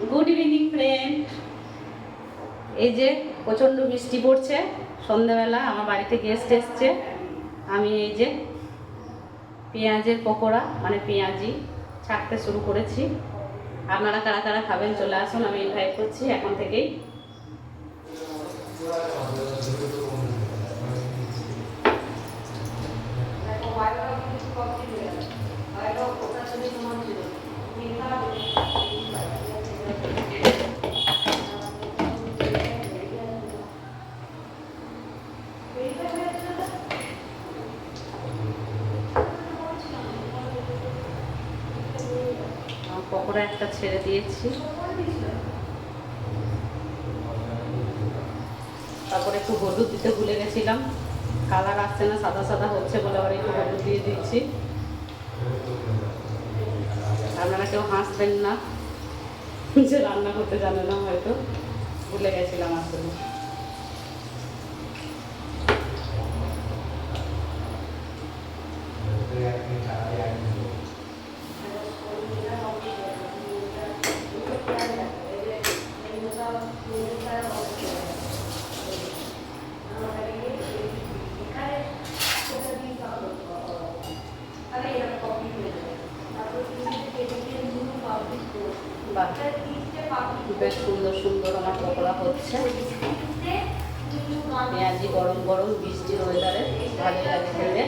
Good evening friend. এই যে প্রচণ্ড বৃষ্টি পড়ছে, সন্ধ্যাবেলা আমার বাড়িতে গেস্ট এসছে। আমি এই যে পেঁয়াজের পকোড়া মানে পেঁয়াজি ছাড়তে শুরু করেছি। আপনারা কারা কারা খাবেন চলে আসুন, আমি ইনভাইট করছি এখন থেকেই। পকোড়া একটা ছেড়ে দিয়েছি, তারপরে একটু হলুদ দিতে ভুলে গেছিলাম, কালার আসছে না, সাদা সাদা হচ্ছে বলে আবার একটু হলুদ দিয়ে দিচ্ছি। আপনারা কেউ হাসবেন না যে রান্না করতে জানে না, হয়তো ভুলে গেছিলাম আসলে। বেশ সুন্দর সুন্দর আমার পকোড়া হচ্ছে। পেঁয়াজি গরম গরম বৃষ্টির ওয়েদারে ভালো লাগে খেতে।